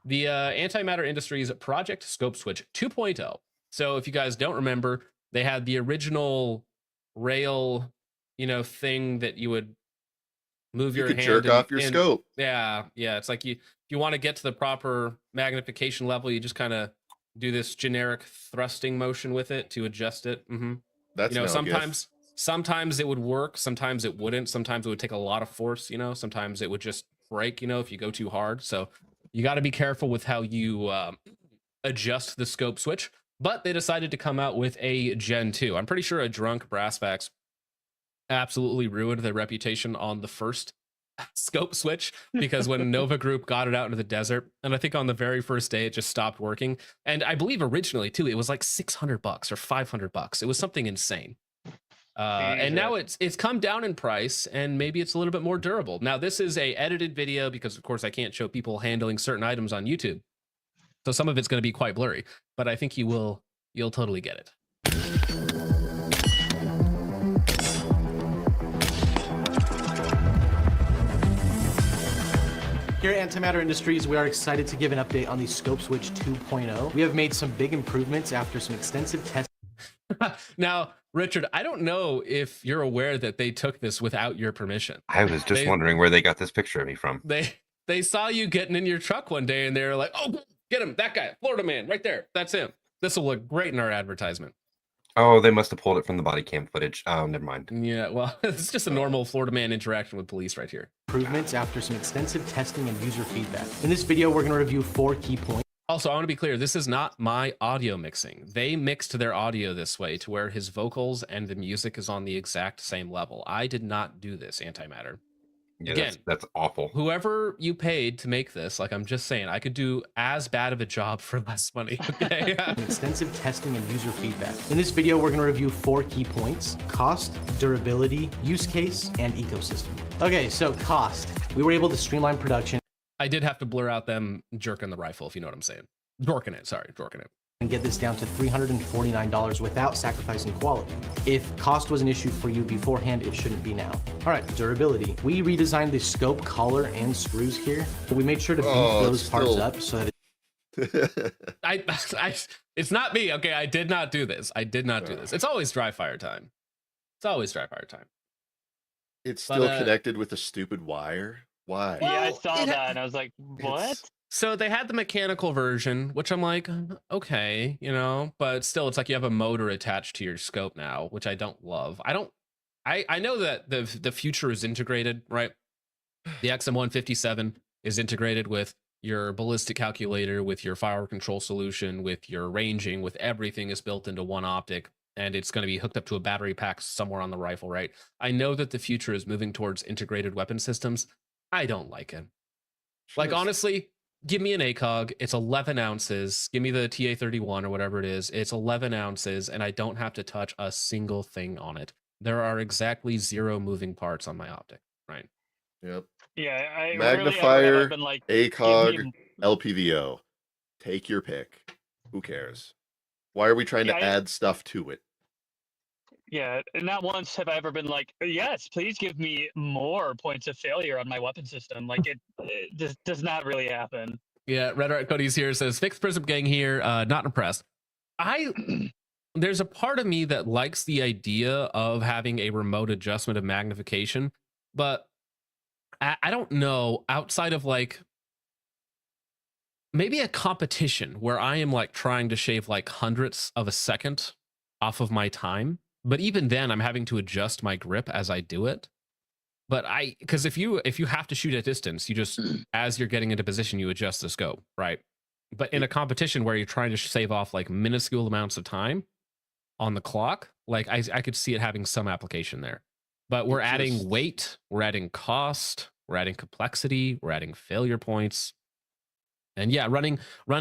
the Antimatter Industries Project Scope Switch 2.0. So if you guys don't remember, they had the original rail, thing that you would move You your could hand jerk off your in. scope. Yeah. It's like if you want to get to the proper magnification level, you just kind of do this generic thrusting motion with it to adjust it. That's no gift. Sometimes it would work, sometimes it wouldn't. Sometimes it would take a lot of force, sometimes it would just break, if you go too hard. So you got to be careful with how you adjust the scope switch. But they decided to come out with a Gen 2. I'm pretty sure a drunk Brassbacks absolutely ruined their reputation on the first scope switch, because when Nova Group got it out into the desert, and I think on the very first day it just stopped working. And I believe originally too, it was like $600 or $500. It was something insane. And now it's come down in price, and maybe it's a little bit more durable. Now this is a edited video because of course I can't show people handling certain items on YouTube, so some of it's going to be quite blurry, but I think you'll totally get it. Here at Antimatter Industries, we are excited to give an update on the Scope Switch 2.0. We have made some big improvements after some extensive testing. Now, Richard, I don't know if you're aware that they took this without your permission. I was just wondering where they got this picture of me from. They saw you getting in your truck one day, and they were like, "Oh, get him! That guy, Florida man, right there. That's him. This will look great in our advertisement." Oh, they must have pulled it from the body cam footage. Oh, never mind. Yeah, well, it's just a normal Florida man interaction with police right here. Improvements after some extensive testing and user feedback. In this video, we're going to review 4 key points. Also, I want to be clear, this is not my audio mixing. They mixed their audio this way to where his vocals and the music is on the exact same level. I did not do this, Antimatter. Yeah, Again, that's awful. Whoever you paid to make this, like, I'm just saying, I could do as bad of a job for less money. Okay. Extensive testing and user feedback. In this video, we're going to review 4 key points: cost, durability, use case, and ecosystem. Okay, so cost. We were able to streamline production. I did have to blur out them jerking the rifle, if you know what I'm saying. Dorking it. And get this down to $349 without sacrificing quality. If cost was an issue for you beforehand, it shouldn't be now. All right, durability. We redesigned the scope collar and screws here. We made sure to beef those parts up so that it's not me, okay? I did not do this. It's always dry fire time. It's still connected with a stupid wire. Why? Yeah, I saw that and I was like, what? So they had the mechanical version, which I'm like, okay, but still, it's like you have a motor attached to your scope now, which I don't love. I know that the future is integrated, right? The XM157 is integrated with your ballistic calculator, with your fire control solution, with your ranging, with everything is built into one optic, and it's going to be hooked up to a battery pack somewhere on the rifle, right? I know that the future is moving towards integrated weapon systems. I don't like it. Like, honestly, give me an ACOG. It's 11 ounces. Give me the TA31 or whatever it is. It's 11 ounces, and I don't have to touch a single thing on it. There are exactly 0 moving parts on my optic, right? Yep. Yeah, magnifier, really been like, ACOG, LPVO. Take your pick. Who cares? Why are we trying to add stuff to it? Yeah, not once have I ever been like, yes, please give me more points of failure on my weapon system. Like, it just does not really happen. Yeah, Red Art Cody's here, says, fixed Prism Gang here, not impressed. There's a part of me that likes the idea of having a remote adjustment of magnification, but I don't know, outside of like maybe a competition where I am like trying to shave like hundredths of a second off of my time. But even then, I'm having to adjust my grip as I do it. But because if you have to shoot at distance, you just, as you're getting into position, you adjust the scope, right? But in a competition where you're trying to save off like minuscule amounts of time on the clock, like I could see it having some application there. But we're adding weight, we're adding cost, we're adding complexity, we're adding failure points. And yeah, running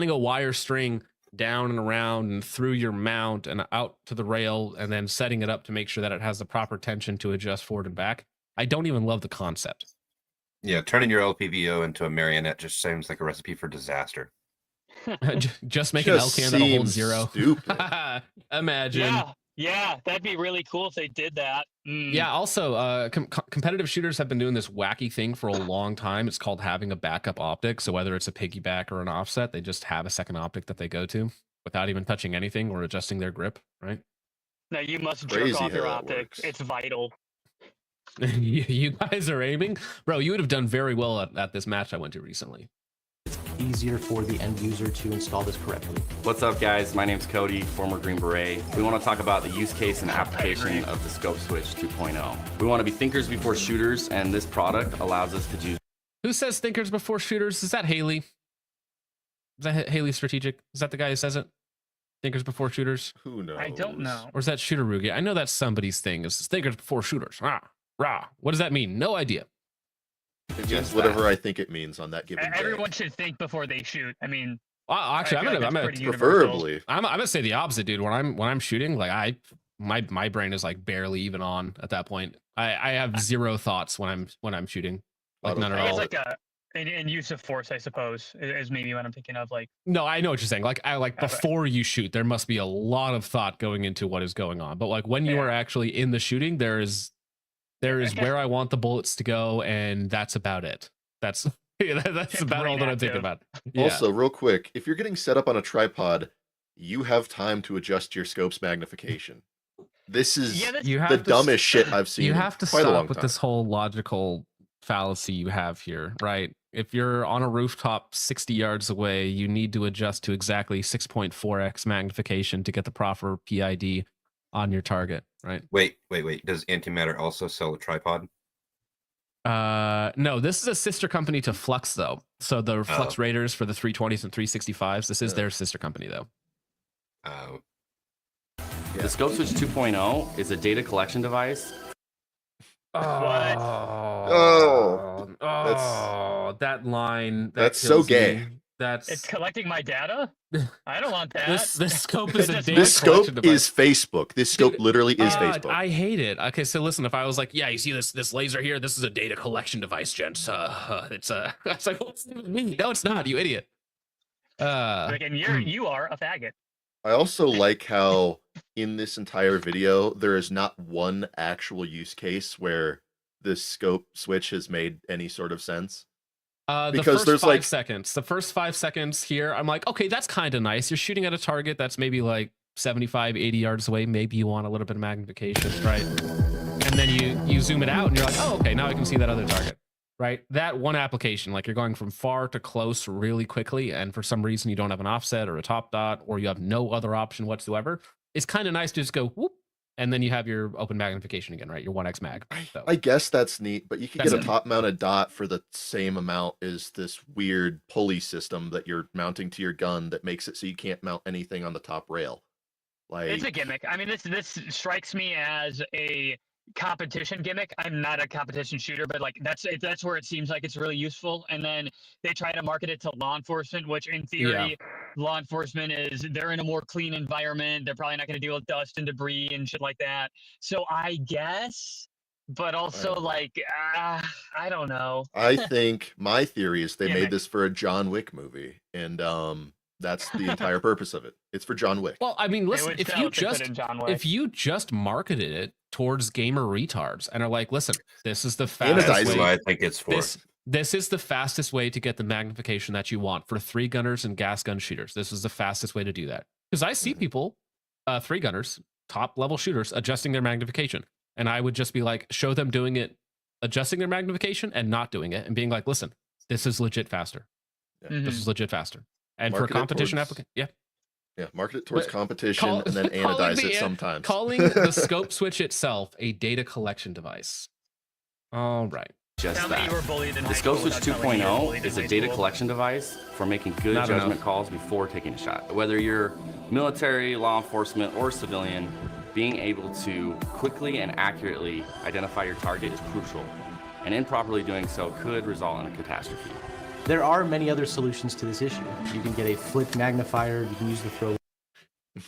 a wire string down and around and through your mount and out to the rail and then setting it up to make sure that it has the proper tension to adjust forward and back. I don't even love the concept. Yeah, turning your LPVO into a marionette just seems like a recipe for disaster. Just make an LCAN that'll hold 0. Stupid. Imagine. Yeah, Yeah, that'd be really cool if they did that. Yeah. Also, competitive shooters have been doing this wacky thing for a long time. It's called having a backup optic. So whether it's a piggyback or an offset, they just have a second optic that they go to without even touching anything or adjusting their grip. Right. Now you must Crazy jerk off how your that optic. works. It's vital. You guys are aiming, bro. You would have done very well at this match I went to recently. Easier for the end user to install this correctly. What's up, guys? My name's Cody, former Green Beret. We want to talk about the use case and application of the Scope Switch 2.0. We want to be thinkers before shooters, and this product allows us to do. Who says thinkers before shooters? Is that Haley? Is that Haley Strategic? Is that the guy who says it? Thinkers before shooters? Who knows? I don't know. Or is that Shooter Rugi? I know that's somebody's thing. It's thinkers before shooters. Rah, rah. What does that mean? No idea. It means whatever I think it means on that given day. Everyone should think before they shoot. I mean, Actually, I feel like I'm that's gonna pretty universal. Preferably. I'm gonna say the opposite, dude. When I'm shooting, like my brain is like barely even on at that point. I have zero thoughts when I'm shooting, like none at I guess all. like an use of force, I suppose, is maybe what I'm thinking of. Like, No, I know what you're saying. Like Okay. before you shoot, there must be a lot of thought going into what is going on. But like when you Yeah. are actually in the shooting, there is Okay. where I want the bullets to go, and that's about it. That's that's It's about all that I'm thinking brain about. Yeah. Also, real quick, if you're getting set up on a tripod, you have time to adjust your scope's magnification. This is yeah, that's, you have the to dumbest shit I've seen. You in have to quite a long stop with time. this whole logical fallacy you have here, right? If you're on a rooftop 60 yards away, you need to adjust to exactly 6.4x magnification to get the proper PID on your target, right? Wait. Does Antimatter also sell a tripod? No, this is a sister company to Flux though. So the Flux Raiders for the 320s and 365s, this is Yeah. their sister company though. Oh, The Scope Switch 2.0 is a data collection device. That line. That's so kills gay. me. That's it's collecting my data. I don't want that. this scope is a This data This scope collection device. is Facebook. This scope literally is Facebook. I hate it. Okay, so listen, if I was like, yeah, you see this laser here, this is a data collection device, gents. It's I was like, what's it mean? No, it's not, you idiot. Like, and you are a faggot. I also like how in this entire video, there is not one actual use case where this scope switch has made any sort of sense. The Because first there's, 5 like- seconds. The first 5 seconds here, I'm like, okay, that's kind of nice. You're shooting at a target that's maybe like 75, 80 yards away. Maybe you want a little bit of magnification, right? And then you zoom it out and you're like, oh, okay, now I can see that other target, right? That one application, like you're going from far to close really quickly, and for some reason you don't have an offset or a top dot, or you have no other option whatsoever. It's kind of nice to just go whoop, and then you have your open magnification again, right? Your 1x mag. So. I guess that's neat, but you can That's get a it. top-mounted dot for the same amount as this weird pulley system that you're mounting to your gun that makes it so you can't mount anything on the top rail. Like, It's a gimmick. I mean, this strikes me as a competition gimmick. I'm not a competition shooter, but like that's where it seems like it's really useful. And then they try to market it to law enforcement, which in theory, law enforcement they're in a more clean environment. They're probably not going to deal with dust and debris and shit like that. So I guess, but also like I don't know. I think my theory is they Gimmick. made this for a John Wick movie, and that's the entire purpose of it. It's for John Wick. Well, I mean, They listen, would if sell you if they put just in John Wick. if you just marketed it towards gamer retards and are like, listen, this is the fastest Anodizing. that's way. what I think it's for. This is the fastest way to get the magnification that you want for 3 gunners and gas gun shooters. This is the fastest way to do that. Because I see people, 3 gunners, top level shooters, adjusting their magnification. And I would just be like, show them doing it, adjusting their magnification and not doing it, and being like, listen, this is legit faster. Mhm. This is legit faster. And Market for it competition towards- application, yeah. Yeah, market it towards But competition call- and then calling anodize the it an- sometimes. Calling the scope switch itself a data collection device. All right. Just Tell me that. you were bullied in The high Scope school Switch without telling me you were 2.0 bullied is in a high data school. collection device for making good Not judgment enough. calls before taking a shot. Whether you're military, law enforcement, or civilian, being able to quickly and accurately identify your target is crucial, and improperly doing so could result in a catastrophe. There are many other solutions to this issue. You can get a flip magnifier, you can use the throw.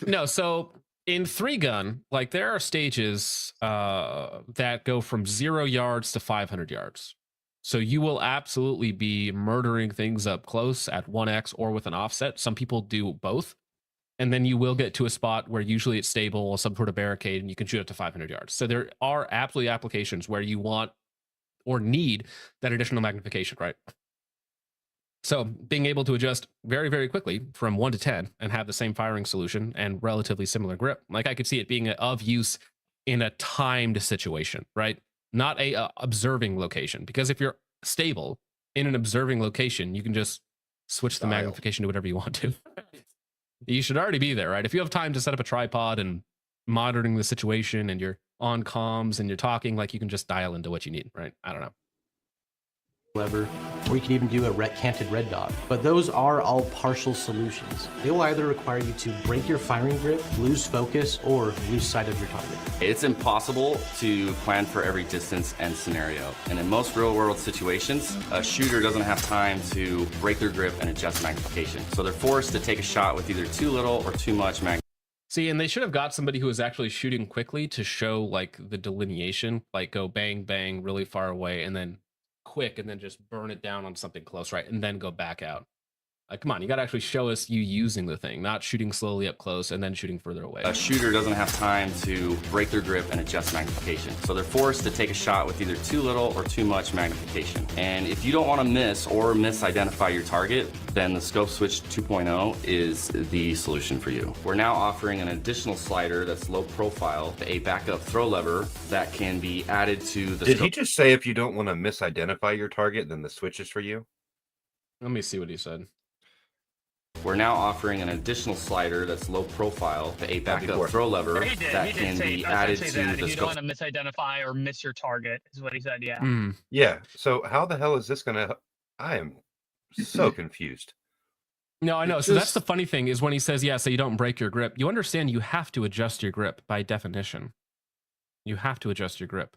No, so in 3-gun, like there are stages that go from 0 yards to 500 yards. So you will absolutely be murdering things up close at 1x or with an offset. Some people do both. and then you will get to a spot where usually it's stable, some sort of barricade, and you can shoot up to 500 yards. So there are absolutely applications where you want or need that additional magnification, right? So being able to adjust very, very quickly from 1 to 10 and have the same firing solution and relatively similar grip, like I could see it being of use in a timed situation, right? Not a observing location, because if you're stable in an observing location, you can just switch the magnification to whatever you want to. You should already be there, right? If you have time to set up a tripod and monitoring the situation and you're on comms and you're talking, like you can just dial into what you need, right? I don't know. Lever, or you can even do a canted red dot. But those are all partial solutions. They will either require you to break your firing grip, lose focus, or lose sight of your target. It's impossible to plan for every distance and scenario. And in most real-world situations, a shooter doesn't have time to break their grip and adjust magnification. So they're forced to take a shot with either too little or too much magnification. See, and they should have got somebody who was actually shooting quickly to show like the delineation, like go bang, bang really far away and then quick and then just burn it down on something close, right? And then go back out. Like, come on, you got to actually show us you using the thing, not shooting slowly up close and then shooting further away. A shooter doesn't have time to break their grip and adjust magnification. So they're forced to take a shot with either too little or too much magnification. And if you don't want to miss or misidentify your target, then the Scope Switch 2.0 is the solution for you. We're now offering an additional slider that's low profile, a backup throw lever that can be added to the Did he just say if you don't want to misidentify your target, then the switch is for you? Let me see what he said. We're now offering an additional slider that's low profile, a backup throw lever that can be added to that. the You don't want to misidentify or miss your target, is what he said. Yeah. Yeah. So how the hell is this going to? I am so confused. No, I know. So that's the funny thing is when he says, yeah, so you don't break your grip, you understand you have to adjust your grip by definition. You have to adjust your grip.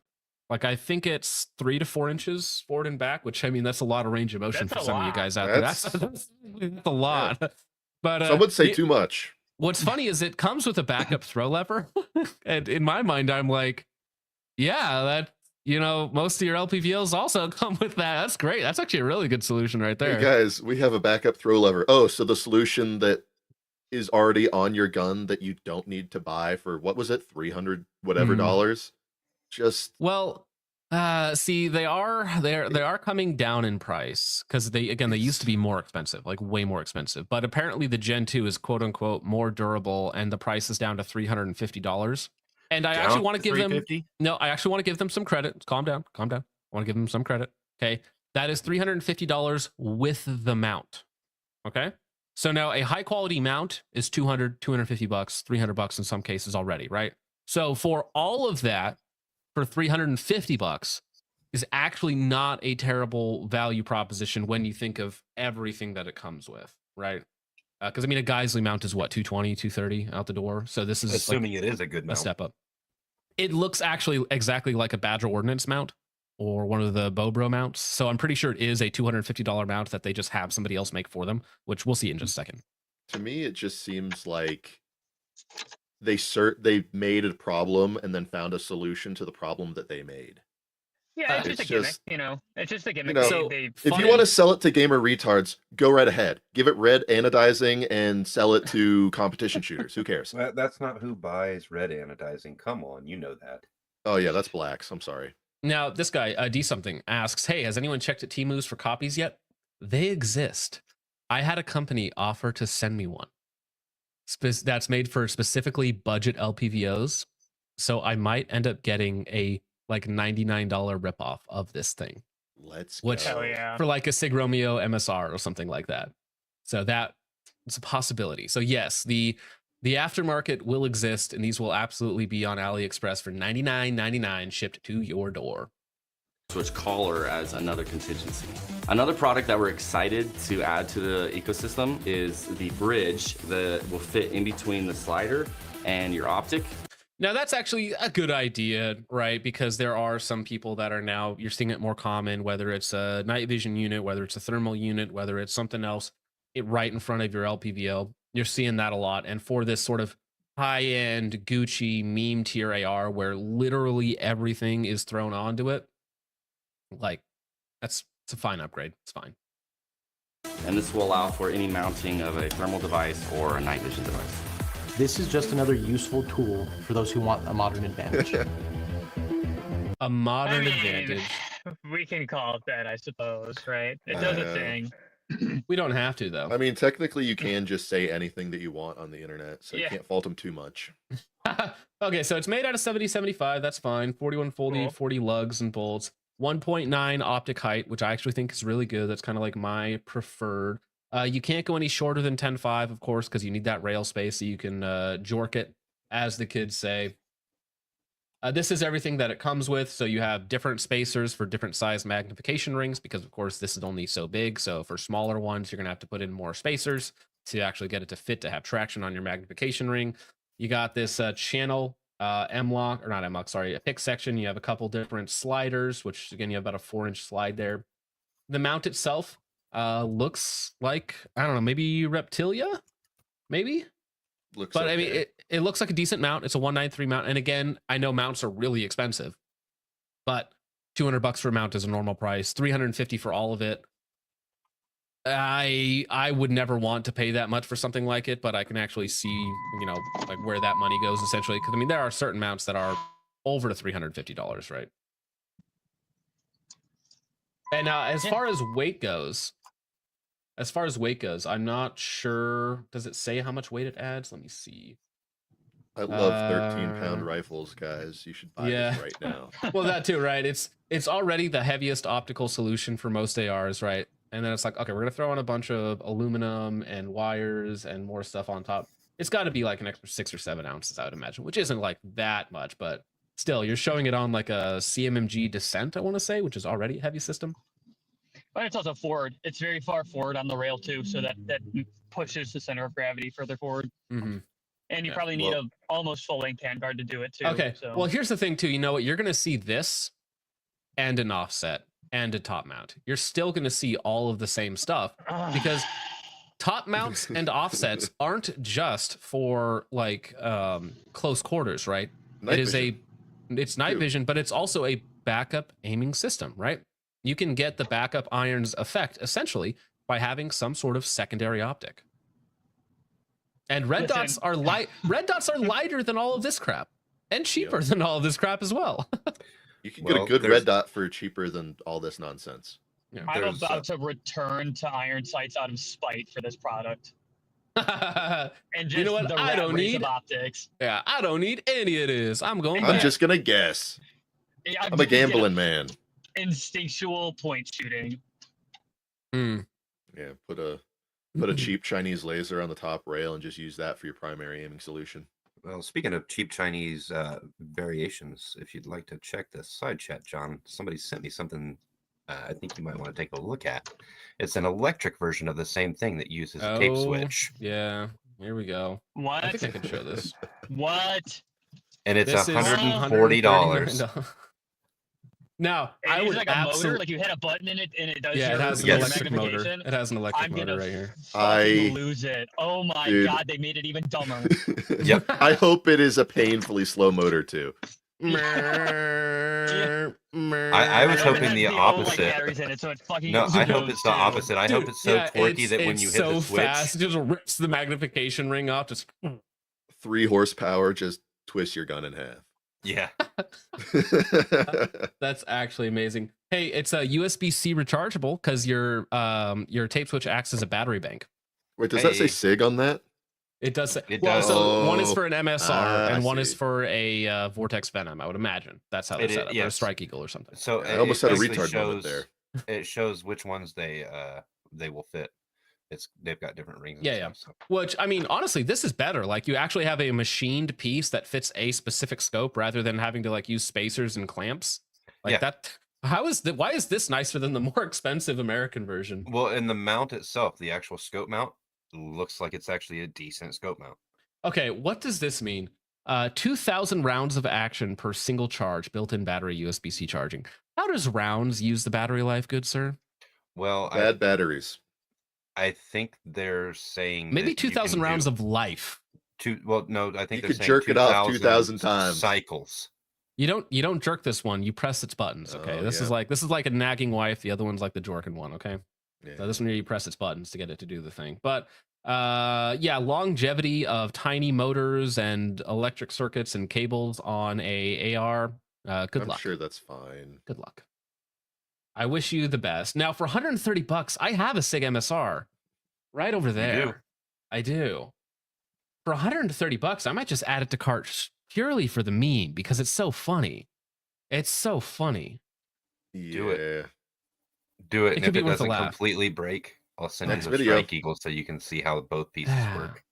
Like, I think it's 3 to 4 inches forward and back, which, I mean, that's a lot of range of motion for some of you guys out there. That's a lot. Yeah. But some would say too much. What's funny is it comes with a backup throw lever. And in my mind, I'm like, yeah, that, you know, most of your LPVOs also come with that. That's great. That's actually a really good solution right there. Hey guys, we have a backup throw lever. Oh, so the solution that is already on your gun that you don't need to buy for, what was it, $300 whatever dollars? Just see, they are coming down in price because they used to be more expensive, like way more expensive. But apparently the Gen 2 is quote unquote more durable, and the price is down to $350. And I actually want to give them I actually want to give them some credit. Calm down. I want to give them some credit. Okay, that is $350 with the mount. Okay, so now a high quality mount is $200, $250, $300 in some cases already, right? So for all of that, for $350 is actually not a terrible value proposition when you think of everything that it comes with, right? Because I mean, a Geisley mount is what, 220, 230 out the door. So this is assuming like it is a good mount. A step up. It looks actually exactly like a Badger Ordnance mount or one of the Bobro mounts. So I'm pretty sure it is a $250 mount that they just have somebody else make for them, which we'll see in just a second. To me, it just seems like they made a problem and then found a solution to the problem that they made. Yeah, it's just a gimmick, you know. It's just a gimmick. You know, if you want to sell it to gamer retards, go right ahead. Give it red anodizing and sell it to competition shooters. Who cares? That's not who buys red anodizing. Come on, you know that. Oh yeah, that's blacks. I'm sorry. Now this guy D something asks, "Hey, has anyone checked at Temu's for copies yet? They exist. I had a company offer to send me one. That's made for specifically budget LPVOs. So I might end up getting a like $99 ripoff of this thing. Let's go. For like a Sig Romeo MSR or something like that. So that it's a possibility. So yes, the aftermarket will exist, and these will absolutely be on AliExpress for $99.99 shipped to your door. Switch collar as another contingency. Another product that we're excited to add to the ecosystem is the bridge that will fit in between the slider and your optic. Now that's actually a good idea, right? Because there are some people that are now, you're seeing it more common, whether it's a night vision unit, whether it's a thermal unit, whether it's something else right in front of your LPVO. You're seeing that a lot. And for this sort of high-end Gucci meme tier AR where literally everything is thrown onto it, like it's a fine upgrade. It's fine. And this will allow for any mounting of a thermal device or a night vision device. This is just another useful tool for those who want a modern advantage. A modern advantage. We can call it that, I suppose, right? It does a thing. We don't have to, though. I mean, technically, you can just say anything that you want on the internet, so you Yeah. can't fault them too much. Okay, so it's made out of 7075. That's fine. 4140, Cool. 40 lugs and bolts. 1.9 optic height, which I actually think is really good. That's kind of like my preferred. You can't go any shorter than 10.5, of course, because you need that rail space so you can jork it, as the kids say. This is everything that it comes with. So you have different spacers for different size magnification rings, because of course this is only so big. So for smaller ones, you're gonna have to put in more spacers to actually get it to fit to have traction on your magnification ring. You got this channel M-lock, or not M-lock, sorry, a pick section. You have a couple different sliders, which again, you have about a 4-inch slide there. The mount itself looks like, I don't know, maybe Reptilia, maybe? Looks But okay. I mean, it looks like a decent mount. It's a 193 mount. And again, I know mounts are really expensive, but $200 for a mount is a normal price. $350 for all of it. I would never want to pay that much for something like it, but I can actually see, you know, like where that money goes essentially. Because I mean, there are certain mounts that are over to $350, right? And now, as far as weight goes, I'm not sure. Does it say how much weight it adds? Let me see. I love 13-pound rifles, guys. You should buy yeah. this right now. Well, that too, right? It's already the heaviest optical solution for most ARs, right? And then it's like, okay, we're gonna throw on a bunch of aluminum and wires and more stuff on top. It's got to be like an extra 6 or 7 ounces, I would imagine, which isn't like that much, but still, you're showing it on like a CMMG Descent, I want to say, which is already a heavy system. But it's also forward. It's very far forward on the rail too, so that pushes the center of gravity further forward. Mm-hmm. And you Yeah, probably need a almost full length handguard to do it too. Okay. So. Well, here's the thing too. You know what? You're gonna see this and an offset and a top mount. You're still gonna see all of the same stuff because top mounts and offsets aren't just for like close quarters, right? It's night vision, but it's also a backup aiming system, right? You can get the backup irons effect essentially by having some sort of secondary optic. And red dots are lighter than all of this crap and cheaper than all of this crap as well. You can get a good red dot for cheaper than all this nonsense. Yeah. I'm about to return to iron sights out of spite for this product. And just you know what? the I don't need optics. Yeah, I don't need any of this. I'm going I'm back. just gonna guess. Yeah, I'm a gambling man. Instinctual point shooting. Hmm. Yeah, put a cheap Chinese laser on the top rail and just use that for your primary aiming solution. Well, speaking of cheap Chinese variations, if you'd like to check the side chat, John, somebody sent me something I think you might want to take a look at. It's an electric version of the same thing that uses a tape switch. Yeah, here we go. What? I think I can show this. What? And it's This is $140. $139. Now, I would like a motor, absolutely. like you hit a button in it and it does. Yeah, it has an Yes. electric motor. magnification. It has an electric I'm motor gonna right here. fucking lose it. Oh my Dude. god, they made it even dumber. Yep. I hope it is a painfully slow motor too. I was And it hoping has the old, opposite. batteries in it, so it fucking No, I hope explodes, it's the too. opposite. I hope it's so quirky that when you hit so the switch, fast, it just rips the magnification ring off. Just 3 horsepower, just twist your gun in half. yeah. that's actually amazing. Hey, it's a USB-C rechargeable because your tape switch acts as a battery bank. Wait, does that say Hey. SIG on that? It does. It Well, does. so one is Oh. for an MSR I and one is see. for a Vortex Venom. I would imagine that's how they're It set is- up. Or a yes. Strike Eagle or something. So I almost had a basically retard moment there. It shows which ones they will fit. They've got different rings. And Yeah, stuff, so. Which, I mean, honestly, this is better. Like, you actually have a machined piece that fits a specific scope rather than having to like use spacers and clamps. Like Yeah. that. Why is this nicer than the more expensive American version? Well, and the mount itself, the actual scope mount, looks like it's actually a decent scope mount. Okay, what does this mean? 2,000 rounds of action per single charge, built-in battery USB-C charging. How does rounds use the battery life, good sir? Well, Bad batteries. I think they're saying Maybe that you 2,000 can rounds do of life. well, no, I think You they're could saying jerk it off 2,000 times. cycles. You don't jerk this one. You press its buttons. Okay, Oh, this is yeah. like a nagging wife. The other one's like the jorking one. Okay. Yeah. So this one here, you press its buttons to get it to do the thing. But yeah, longevity of tiny motors and electric circuits and cables on a AR. Good I'm luck. sure that's fine. Good luck. I wish you the best. Now, for $130, I have a SIG MSR right over there. do? I do. For $130, I might just add it to cart purely for the meme because it's so funny. It's so funny. Do it. Yeah. Do it. It And could if be it worth a doesn't laugh. completely break, I'll send Next you the video. strike eagle so you can see how both pieces work.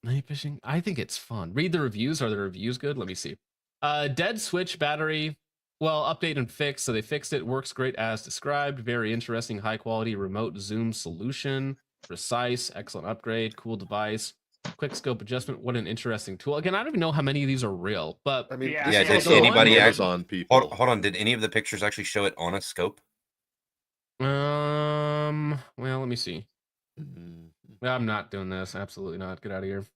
Night fishing. I think it's fun. Read the reviews. Are the reviews good? Let me see. Dead switch battery. Well, update and fix. So they fixed it. Works great as described. Very interesting, high quality remote zoom solution. Precise, excellent upgrade. Cool device. Quick scope adjustment. What an interesting tool. Again, I don't even know how many of these are real, but I mean, Yeah, this yeah, is did also anybody Amazon people. Hold on. Did any of the pictures actually show it on a scope? well, let me see. Mhm. Well, I'm not doing this. Absolutely not. Get out of here. If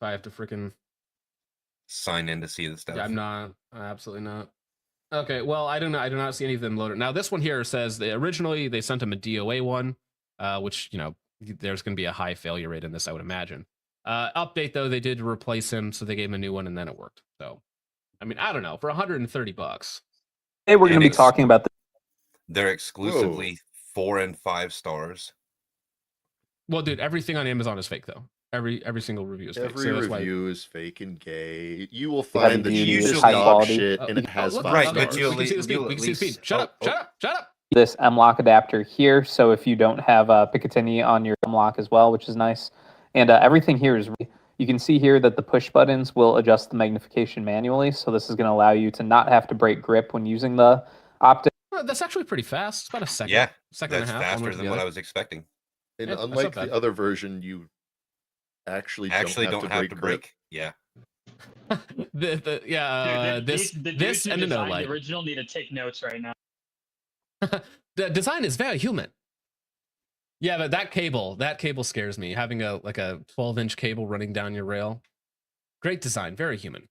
I have to freaking Sign in to see the stuff. Yeah, I'm not. Absolutely not. Okay, well, I do not see any of them loaded. Now, this one here says originally they sent him a DOA one, which, you know, there's going to be a high failure rate in this, I would imagine. Update, though, they did replace him, so they gave him a new one, and then it worked. So, I mean, I don't know. For $130. Today we're going to be it's- talking about They're exclusively 4 and 5 stars. Well, dude, everything on Amazon is fake, though. Every single review is fake. Every So that's why- review is fake and gay. You will They have find the beauty, cheapest high dog quality. shit, and it has look, 5 Right, okay, but stars. you'll we can see the speed. you'll We at can see the speed. least- Shut up! oh, Shut up! Shut up! this M-Lock adapter here. So if you don't have Picatinny on your M-Lock as well, which is nice. And everything here is, you can see here that the push buttons will adjust the magnification manually. So this is going to allow you to not have to break grip when using the optic. Well, that's actually pretty fast. It's about a second. Yeah, second that's and a half. one way faster to than the what other. I was expecting. And Yeah, that's unlike not bad. the other version, you actually don't have to break grip. Yeah. Yeah, Dude, this the dudes this who and the no designed light. the original need to take notes right now. The design is very human. Yeah, but that cable scares me. Having a 12-inch cable running down your rail. Great design, very human.